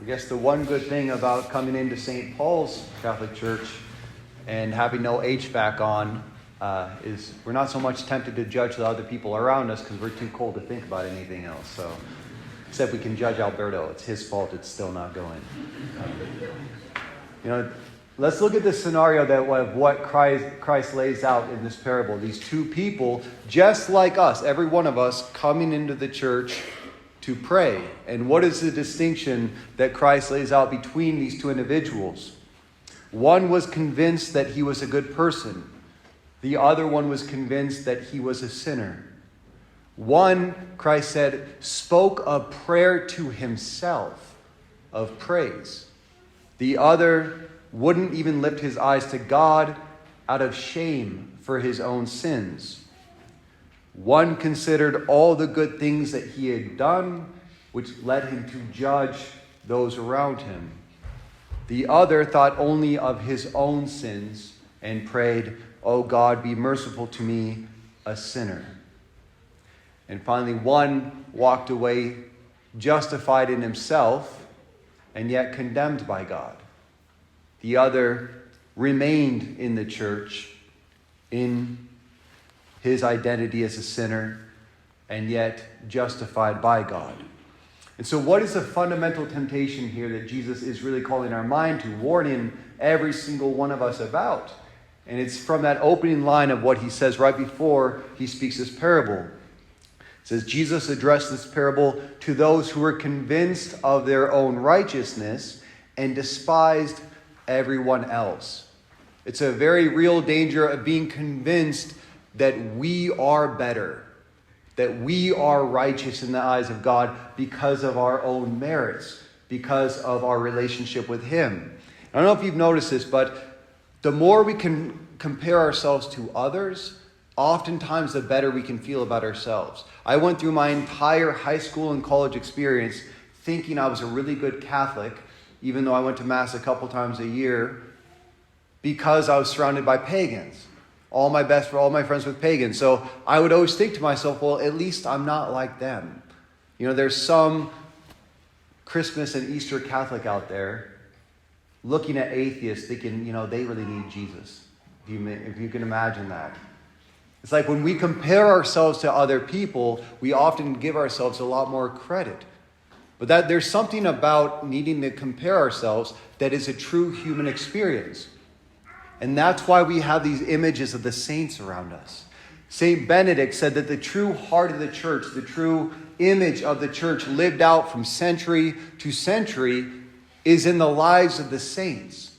I guess the one good thing about coming into St. Paul's Catholic Church and having no HVAC on is we're not so much tempted to judge the other people around us because we're too cold to think about anything else. So, except we can judge Alberto. It's his fault it's still not going. Let's look at the scenario of what Christ lays out in this parable. These two people, just like us, every one of us, coming into the church to pray. And what is the distinction that Christ lays out between these two individuals? One was convinced that he was a good person. The other one was convinced that he was a sinner. One, Christ said, spoke a prayer to himself of praise. The other wouldn't even lift his eyes to God out of shame for his own sins. One considered all the good things that he had done, which led him to judge those around him. The other thought only of his own sins and prayed, "Oh God, be merciful to me, a sinner." And finally, one walked away justified in himself and yet condemned by God. The other remained in the church in his identity as a sinner and yet justified by God. And so what is the fundamental temptation here that Jesus is really calling our mind to, warning every single one of us about? And it's from that opening line of what he says right before he speaks this parable. It says, Jesus addressed this parable to those who were convinced of their own righteousness and despised everyone else. It's a very real danger of being convinced that we are better, that we are righteous in the eyes of God because of our own merits, because of our relationship with him. I don't know if you've noticed this, but the more we can compare ourselves to others, oftentimes the better we can feel about ourselves. I went through my entire high school and college experience thinking I was a really good Catholic, even though I went to Mass a couple times a year, because I was surrounded by pagans. All my friends were pagans. So I would always think to myself, well, at least I'm not like them. There's some Christmas and Easter Catholic out there looking at atheists thinking, they really need Jesus. If you can imagine that. It's like when we compare ourselves to other people, we often give ourselves a lot more credit. But that there's something about needing to compare ourselves that is a true human experience. And that's why we have these images of the saints around us. St. Benedict said that the true heart of the church, the true image of the church lived out from century to century, is in the lives of the saints.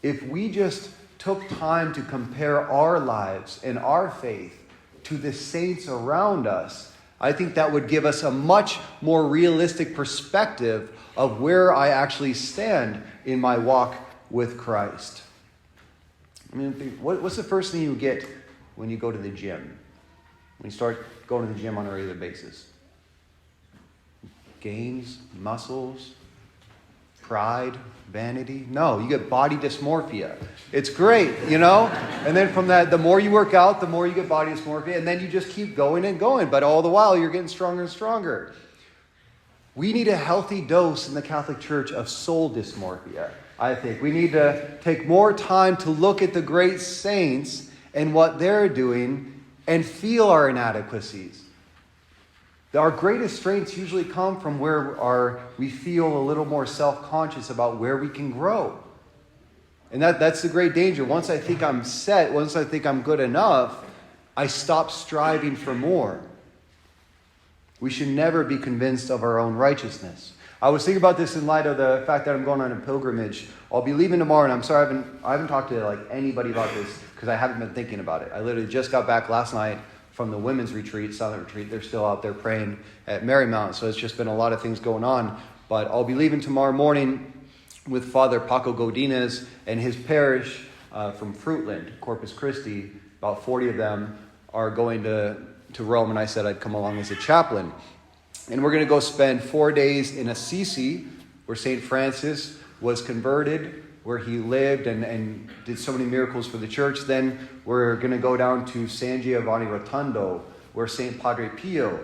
If we just took time to compare our lives and our faith to the saints around us, I think that would give us a much more realistic perspective of where I actually stand in my walk with Christ. What's the first thing you get when you go to the gym? When you start going to the gym on a regular basis? Gains, muscles, pride, vanity? No, you get body dysmorphia. It's great, And then from that, the more you work out, the more you get body dysmorphia, and then you just keep going and going. But all the while, you're getting stronger and stronger. We need a healthy dose in the Catholic Church of soul dysmorphia, I think. We need to take more time to look at the great saints and what they're doing and feel our inadequacies. Our greatest strengths usually come from where we feel a little more self-conscious about where we can grow. And that's the great danger. Once I think I'm set, once I think I'm good enough, I stop striving for more. We should never be convinced of our own righteousness. I was thinking about this in light of the fact that I'm going on a pilgrimage. I'll be leaving tomorrow, and I'm sorry I haven't talked to anybody about this because I haven't been thinking about it. I literally just got back last night from the women's retreat, silent retreat. They're still out there praying at Marymount, so it's just been a lot of things going on. But I'll be leaving tomorrow morning with Father Paco Godinez and his parish from Fruitland, Corpus Christi. About 40 of them are going to Rome, and I said I'd come along as a chaplain. And we're going to go spend 4 days in Assisi, where St. Francis was converted, where he lived and did so many miracles for the church. Then we're going to go down to San Giovanni Rotondo, where St. Padre Pio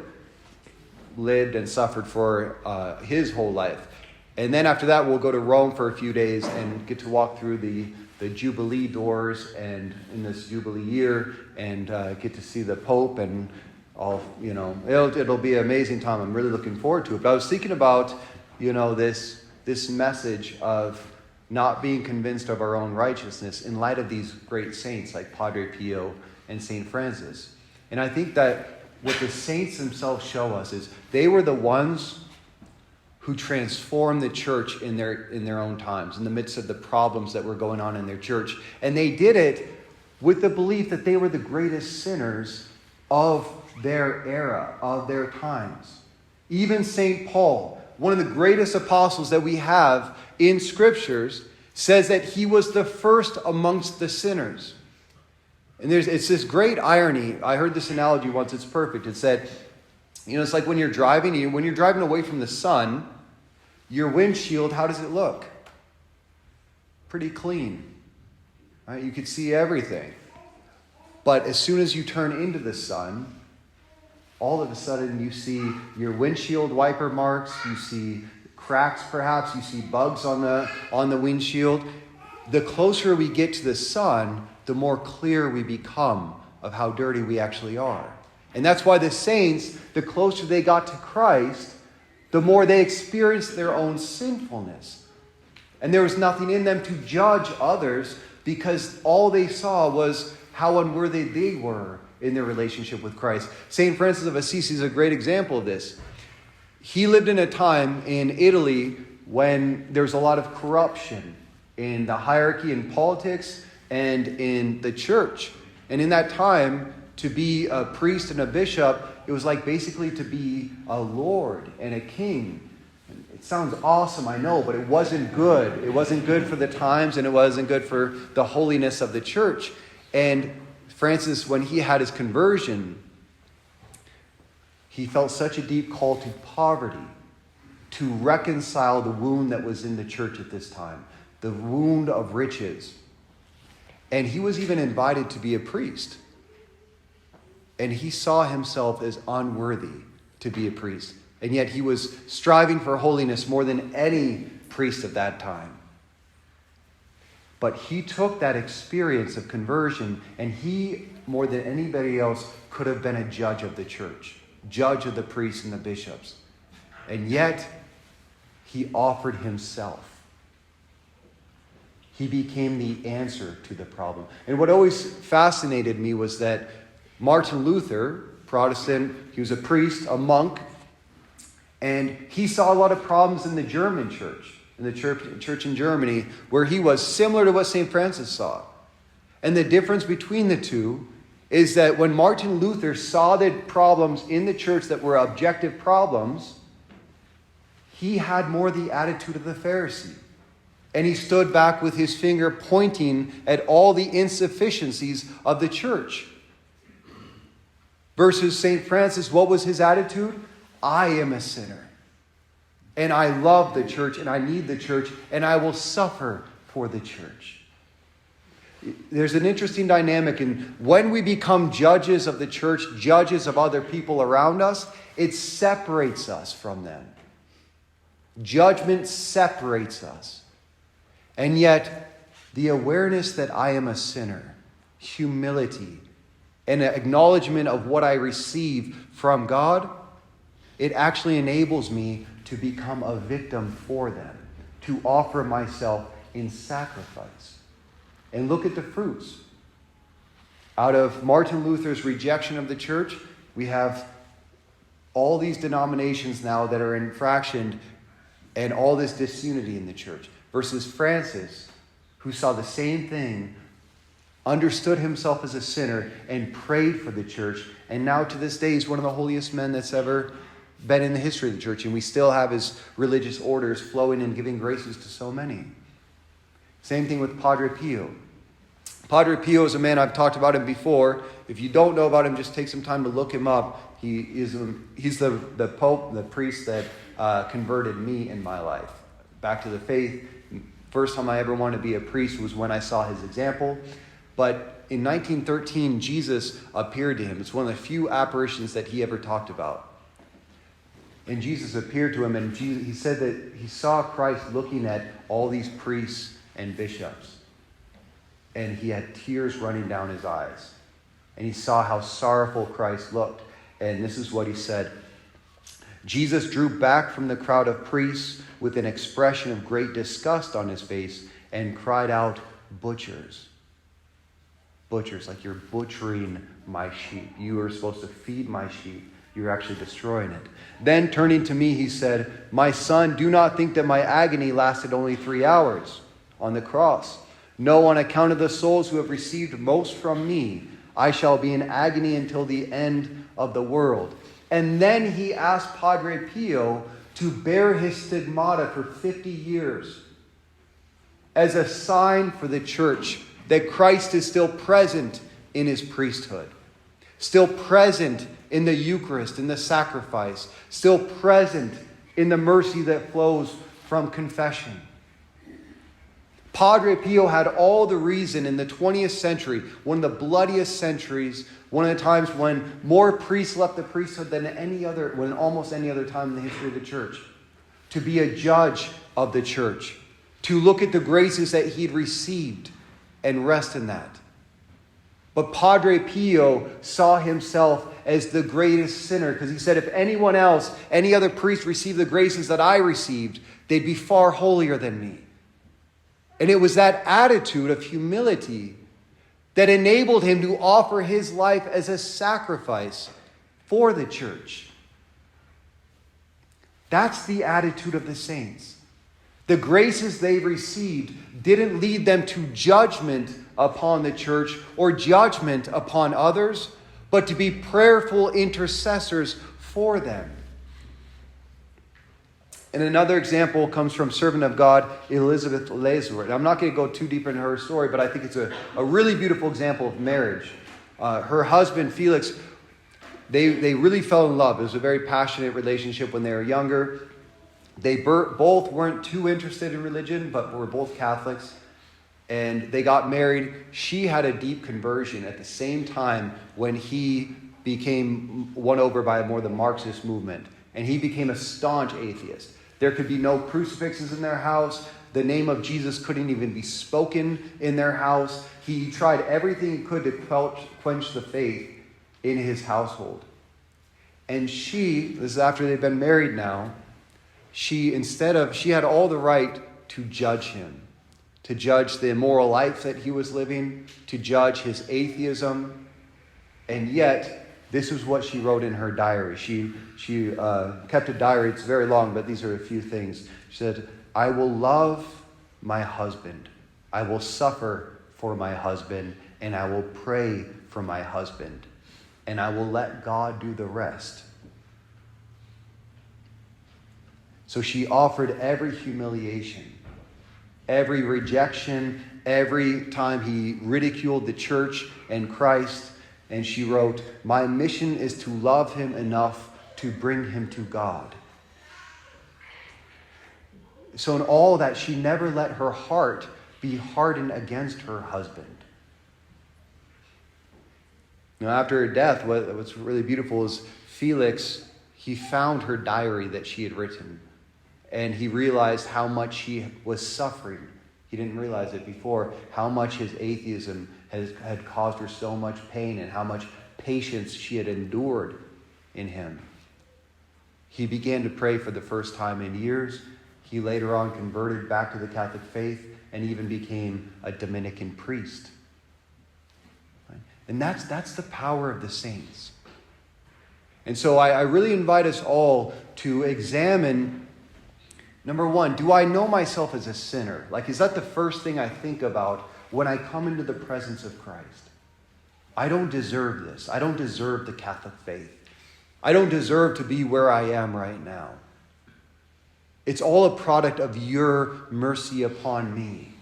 lived and suffered for his whole life. And then after that, we'll go to Rome for a few days and get to walk through the Jubilee doors and in this Jubilee year and get to see the Pope and all, it'll be an amazing time. I'm really looking forward to it. But I was thinking about, this message of not being convinced of our own righteousness in light of these great saints like Padre Pio and St. Francis. And I think that what the saints themselves show us is they were the ones who transformed the church in their own times, in the midst of the problems that were going on in their church. And they did it with the belief that they were the greatest sinners of their era, of their times. Even St. Paul, one of the greatest apostles that we have in scriptures, says that he was the first amongst the sinners. And it's this great irony. I heard this analogy once. It's perfect. It said, it's like when you're driving away from the sun, your windshield, how does it look? Pretty clean. Right? You can see everything. But as soon as you turn into the sun, all of a sudden you see your windshield wiper marks, you see cracks perhaps, you see bugs on the windshield. The closer we get to the sun, the more clear we become of how dirty we actually are. And that's why the saints, the closer they got to Christ, the more they experienced their own sinfulness. And there was nothing in them to judge others because all they saw was how unworthy they were in their relationship with Christ. St. Francis of Assisi is a great example of this. He lived in a time in Italy when there was a lot of corruption in the hierarchy in politics and in the church. And in that time, to be a priest and a bishop, it was like basically to be a lord and a king. It sounds awesome, I know, but it wasn't good. It wasn't good for the times, and it wasn't good for the holiness of the church. And Francis, when he had his conversion, he felt such a deep call to poverty, to reconcile the wound that was in the church at this time, the wound of riches. And he was even invited to be a priest. And he saw himself as unworthy to be a priest. And yet he was striving for holiness more than any priest of that time. But he took that experience of conversion, and he, more than anybody else, could have been a judge of the church, judge of the priests and the bishops. And yet, he offered himself. He became the answer to the problem. And what always fascinated me was that Martin Luther, Protestant, he was a priest, a monk, and he saw a lot of problems in the German church, in the church in Germany, where he was similar to what St. Francis saw. And the difference between the two is that when Martin Luther saw the problems in the church that were objective problems, he had more the attitude of the Pharisee. And he stood back with his finger pointing at all the insufficiencies of the church. Versus St. Francis, what was his attitude? I am a sinner. And I love the church, and I need the church, and I will suffer for the church. There's an interesting dynamic, and when we become judges of the church, judges of other people around us, it separates us from them. Judgment separates us. And yet, the awareness that I am a sinner, humility, and an acknowledgement of what I receive from God, it actually enables me to become a victim for them, to offer myself in sacrifice. And look at the fruits. Out of Martin Luther's rejection of the church, we have all these denominations now that are infractioned and all this disunity in the church. Versus Francis, who saw the same thing, understood himself as a sinner, and prayed for the church. And now to this day, he's one of the holiest men that's ever been in the history of the church. And we still have his religious orders flowing and giving graces to so many. Same thing with Padre Pio. Padre Pio is a man, I've talked about him before. If you don't know about him, just take some time to look him up. He's the Pope, the priest that converted me in my life back to the faith. First time I ever wanted to be a priest was when I saw his example. But in 1913, Jesus appeared to him. It's one of the few apparitions that he ever talked about. And Jesus appeared to him, and he said that he saw Christ looking at all these priests and bishops. And he had tears running down his eyes. And he saw how sorrowful Christ looked. And this is what he said. Jesus drew back from the crowd of priests with an expression of great disgust on his face and cried out, "Butchers." Butchers, like you're butchering my sheep. You are supposed to feed my sheep. You're actually destroying it. Then turning to me, he said, "My son, do not think that my agony lasted only 3 hours on the cross. No, on account of the souls who have received most from me, I shall be in agony until the end of the world." And then he asked Padre Pio to bear his stigmata for 50 years as a sign for the church that Christ is still present in his priesthood, still present in the Eucharist, in the sacrifice, still present in the mercy that flows from confession. Padre Pio had all the reason in the 20th century, one of the bloodiest centuries, one of the times when more priests left the priesthood than almost any other time in the history of the church, to be a judge of the church, to look at the graces that he'd received and rest in that. But Padre Pio saw himself as the greatest sinner because he said, if anyone else, any other priest received the graces that I received, they'd be far holier than me. And it was that attitude of humility that enabled him to offer his life as a sacrifice for the church. That's the attitude of the saints. The graces they received didn't lead them to judgment upon the church or judgment upon others, but to be prayerful intercessors for them. And another example comes from servant of God, Elizabeth Lazarus. I'm not going to go too deep into her story, but I think it's a really beautiful example of marriage. Her husband, Felix, they really fell in love. It was a very passionate relationship when they were younger. They both weren't too interested in religion, but were both Catholics. And they got married. She had a deep conversion at the same time when he became won over by more the Marxist movement. And he became a staunch atheist. There could be no crucifixes in their house. The name of Jesus couldn't even be spoken in their house. He tried everything he could to quench the faith in his household. And this is after they've been married now, she had all the right to judge him, to judge the immoral life that he was living, to judge his atheism. And yet, this is what she wrote in her diary. She kept a diary. It's very long, but these are a few things. She said, "I will love my husband. I will suffer for my husband, and I will pray for my husband, and I will let God do the rest." So she offered every humiliation, every rejection, every time he ridiculed the church and Christ. And she wrote, "My mission is to love him enough to bring him to God." So in all that, she never let her heart be hardened against her husband. Now, after her death, what's really beautiful is Felix, he found her diary that she had written. And he realized how much she was suffering. He didn't realize it before, how much his atheism had caused her so much pain and how much patience she had endured in him. He began to pray for the first time in years. He later on converted back to the Catholic faith and even became a Dominican priest. Right? And that's the power of the saints. And so I really invite us all to examine, number one, do I know myself as a sinner? Like, is that the first thing I think about when I come into the presence of Christ? I don't deserve this. I don't deserve the Catholic faith. I don't deserve to be where I am right now. It's all a product of your mercy upon me.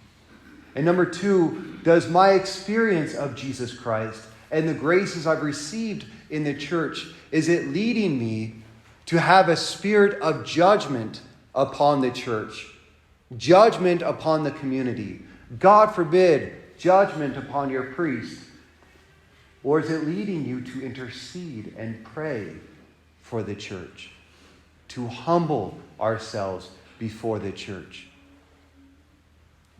And number two, does my experience of Jesus Christ and the graces I've received in the church, is it leading me to have a spirit of judgment upon the church, judgment upon the community? God forbid, judgment upon your priest. Or is it leading you to intercede and pray for the church? to humble ourselves before the church.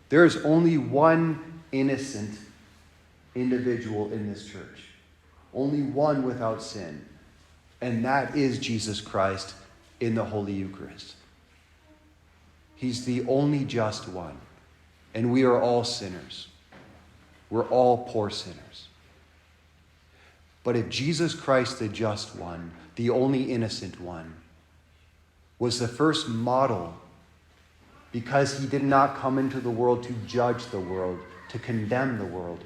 There is only one innocent individual in this church. Only one without sin. And that is Jesus Christ in the Holy Eucharist. He's the only just one. And we are all sinners. We're all poor sinners. But if Jesus Christ, the just one, the only innocent one, was the first model, because he did not come into the world to judge the world, to condemn the world,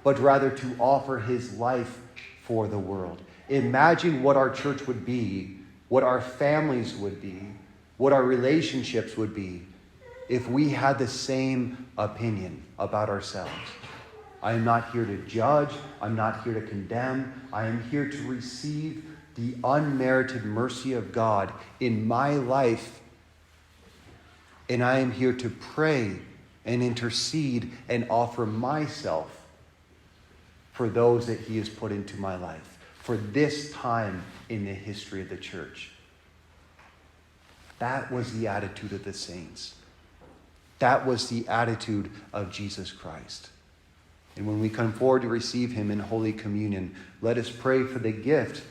but rather to offer his life for the world. Imagine what our church would be, what our families would be, what our relationships would be if we had the same opinion about ourselves. I am not here to judge. I'm not here to condemn. I am here to receive the unmerited mercy of God in my life. And I am here to pray and intercede and offer myself for those that he has put into my life, for this time in the history of the church. That was the attitude of the saints. That was the attitude of Jesus Christ. And when we come forward to receive him in Holy Communion, let us pray for the gift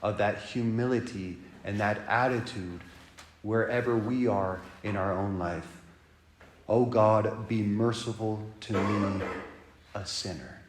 of that humility and that attitude wherever we are in our own life. O God, be merciful to me, a sinner.